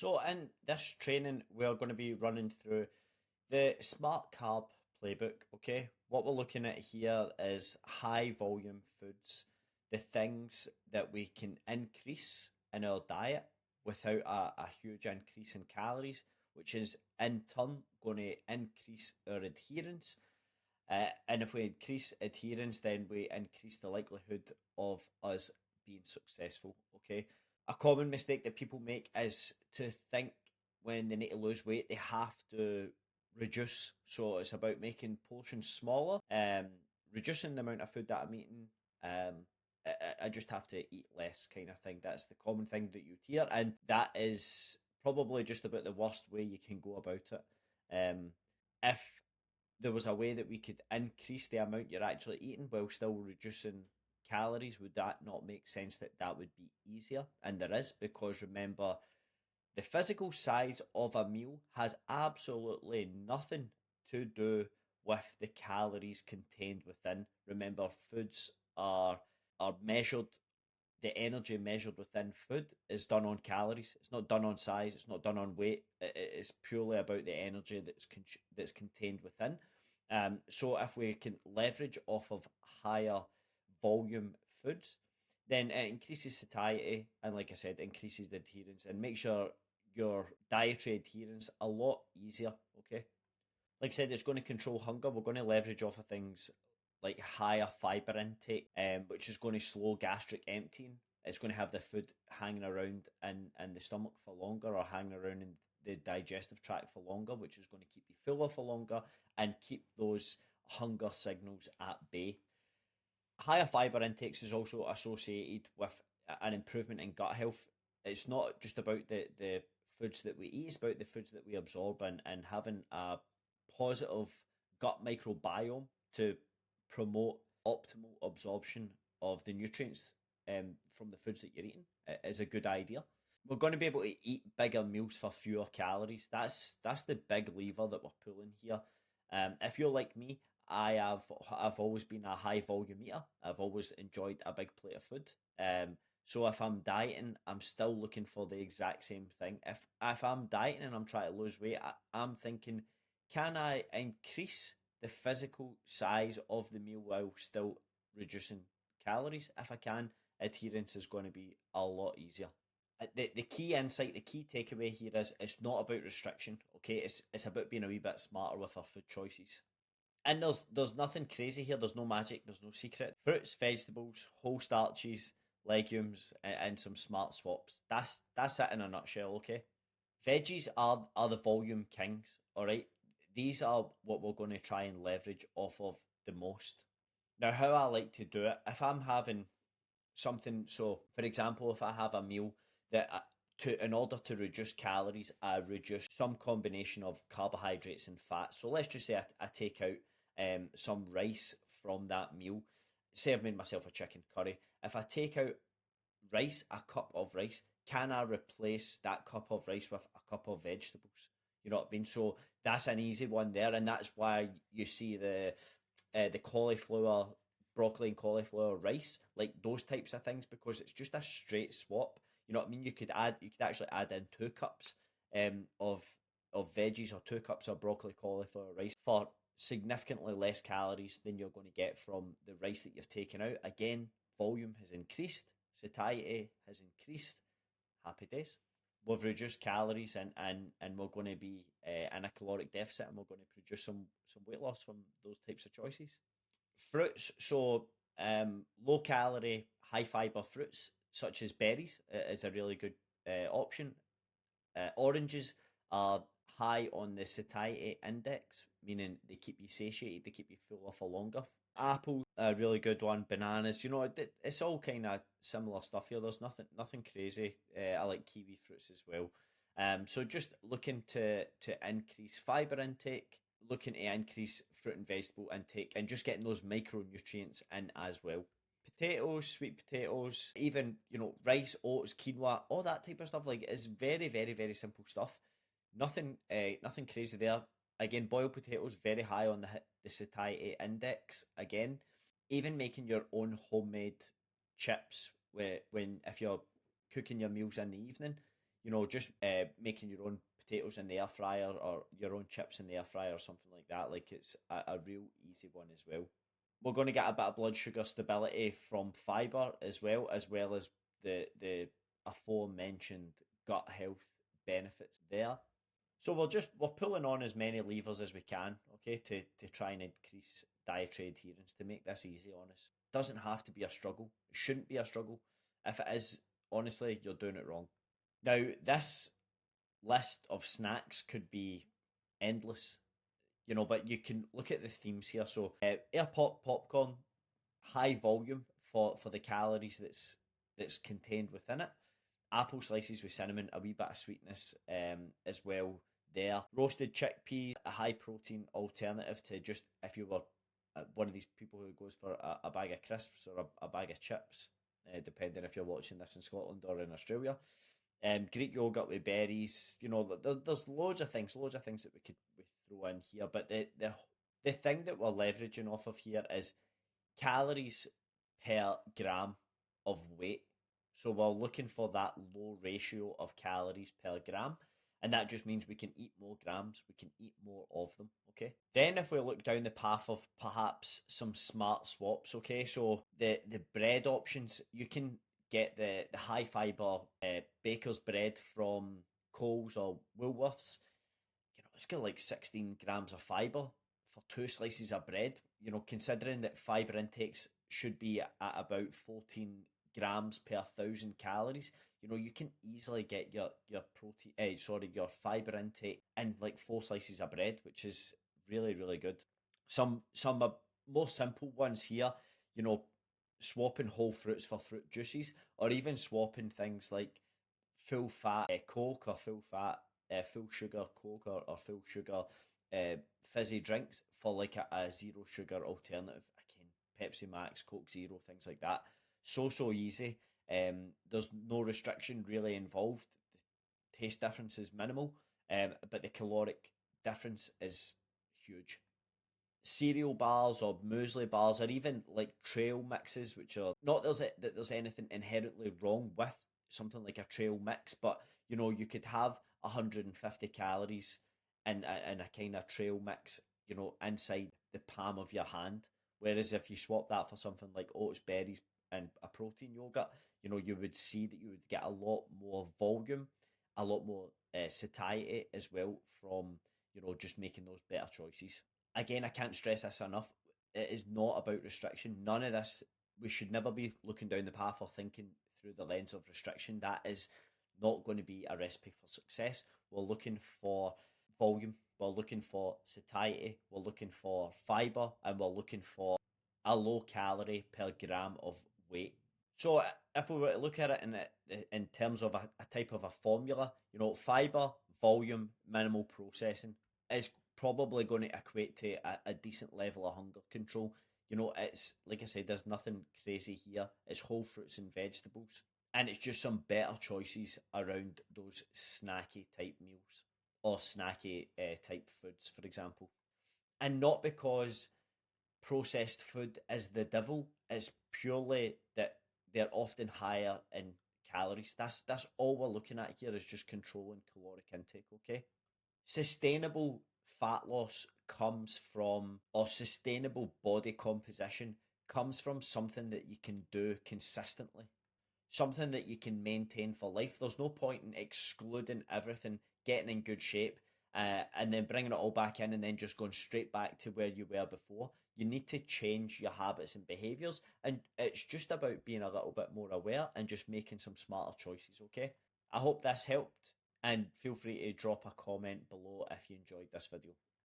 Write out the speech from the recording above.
So, in this training, we're going to be running through the Smart Carb Playbook. Okay, what we're looking at here is high volume foods, the things that we can increase in our diet without a huge increase in calories, which is in turn going to increase our adherence. And if we increase adherence, then we increase the likelihood of us being successful. Okay. A common mistake that people make is to think when they need to lose weight, they have to reduce. So it's about making portions smaller, reducing the amount of food that I'm eating. I just have to eat less, kind of thing. That's the common thing that you'd hear, and that is probably just about the worst way you can go about it. If there was a way that we could increase the amount you're actually eating while still reducing calories, would that not make sense that that would be easier? And there is, because remember, the physical size of a meal has absolutely nothing to do with the calories contained within. Remember, foods are measured, the energy measured within food is done on calories. It's not done on size. It's not done on weight. It's purely about the energy that's contained within. So if we can leverage off of higher volume foods, then it increases satiety, and like I said, increases the adherence and makes your dietary adherence a lot easier. Okay, like I said, it's going to control hunger. We're going to leverage off of things like higher fiber intake, which is going to slow gastric emptying. It's going to have the food hanging around in the stomach for longer, or hanging around in the digestive tract for longer, which is going to keep you fuller for longer and keep those hunger signals at bay. Higher fiber intakes is also associated with an improvement in gut health. It's not just about the foods that we eat, it's about the foods that we absorb, and having a positive gut microbiome to promote optimal absorption of the nutrients from the foods that you're eating is a good idea. We're going to be able to eat bigger meals for fewer calories. That's the big lever that we're pulling here. If you're like me, I've always been a high volume eater. I've always enjoyed a big plate of food. So if I'm dieting, I'm still looking for the exact same thing. If I'm dieting and I'm trying to lose weight, I'm thinking, can I increase the physical size of the meal while still reducing calories? If I can, adherence is going to be a lot easier. The key insight, the key takeaway here is it's not about restriction, okay? It's about being a wee bit smarter with our food choices. And there's nothing crazy here. There's no magic. There's no secret. Fruits, vegetables, whole starches, legumes, and some smart swaps. That's it in a nutshell. Okay. Veggies are the volume kings. All right. These are what we're going to try and leverage off of the most. Now, how I like to do it, if I'm having something, so for example, if I have a meal that in order to reduce calories, I reduce some combination of carbohydrates and fats. So let's just say I take out some rice from that meal. Say I've made myself a chicken curry. If I take out rice, a cup of rice, can I replace that cup of rice with a cup of vegetables? You know what I mean? So that's an easy one there, and that's why you see the cauliflower, broccoli and cauliflower rice, like those types of things, because it's just a straight swap. You know what I mean? You could actually add in 2 cups of veggies, or 2 cups of broccoli, cauliflower rice, for significantly less calories than you're going to get from the rice that you've taken out. Again, volume has increased, satiety has increased. Happy days. We've reduced calories, and we're going to be in a caloric deficit, and we're going to produce some weight loss from those types of choices. Fruits, so low calorie, high fiber fruits such as berries is a really good option. Oranges are high on the satiety index, meaning they keep you satiated, they keep you fuller for longer. Apple, a really good one. Bananas, it's all kind of similar stuff here. There's nothing crazy. I like kiwi fruits as well. So just looking to increase fiber intake, looking to increase fruit and vegetable intake, and just getting those micronutrients in as well. Potatoes, sweet potatoes, even rice, oats, quinoa, all that type of stuff. Like, it's very, very, very simple stuff. Nothing crazy there. Again, boiled potatoes very high on the satiety index. Again, even making your own homemade chips, if you're cooking your meals in the evening, just making your own potatoes in the air fryer or your own chips in the air fryer or something like that. Like it's a real easy one as well. We're going to get a bit of blood sugar stability from fiber as well as the aforementioned gut health benefits there. So we're pulling on as many levers as we can, okay, to try and increase dietary adherence to make this easy on us. Doesn't have to be a struggle. It shouldn't be a struggle. If it is, honestly, you're doing it wrong. Now, this list of snacks could be endless, but you can look at the themes here. So, air pop popcorn, high volume for the calories that's contained within it. Apple slices with cinnamon, a wee bit of sweetness as well there. Roasted chickpeas, a high protein alternative to just if you were one of these people who goes for a bag of crisps or a bag of chips, depending if you're watching this in Scotland or in Australia. Greek yogurt with berries, there's loads of things that we throw in here. But the thing that we're leveraging off of here is calories per gram of weight. So we're looking for that low ratio of calories per gram. And that just means we can eat more grams, we can eat more of them, okay? Then if we look down the path of perhaps some smart swaps, okay? So the bread options, you can get the high fiber baker's bread from Coles or Woolworths. It's got like 16 grams of fiber for 2 slices of bread. Considering that fiber intakes should be at about 14 grams per 1,000 calories, you can easily get your your fiber intake in like 4 slices of bread, which is really, really good. Some more simple ones here, swapping whole fruits for fruit juices, or even swapping things like full fat Coke or full fat full sugar Coke or full sugar fizzy drinks for like a zero sugar alternative. Again, Pepsi Max, Coke Zero, things like that. So easy. There's no restriction really involved. The taste difference is minimal, but the caloric difference is huge. Cereal bars or muesli bars, or even like trail mixes, which are not that there's anything inherently wrong with something like a trail mix, but you could have 150 calories in a kind of trail mix, inside the palm of your hand. Whereas if you swap that for something like oats, berries, and a protein yogurt, you would see that you would get a lot more volume, a lot more satiety as well from just making those better choices. Again, I can't stress this enough. It is not about restriction. None of this. We should never be looking down the path or thinking through the lens of restriction. That is not going to be a recipe for success. We're looking for volume, we're looking for satiety, we're looking for fiber, and we're looking for a low calorie per gram of weight. So if we were to look at it in terms of a type of a formula, fiber, volume, minimal processing is probably going to equate to a decent level of hunger control. It's like I said, there's nothing crazy here. It's whole fruits and vegetables, and it's just some better choices around those snacky type meals or snacky type foods, for example. And not because processed food is the devil, it's purely that they're often higher in calories. That's all we're looking at here, is just controlling caloric intake, okay? Sustainable fat loss comes from, or sustainable body composition comes from something that you can do consistently, something that you can maintain for life. There's no point in excluding everything, getting in good shape, and then bringing it all back in and then just going straight back to where you were before. You need to change your habits and behaviors, and it's just about being a little bit more aware and just making some smarter choices, okay? I hope this helped, and feel free to drop a comment below if you enjoyed this video.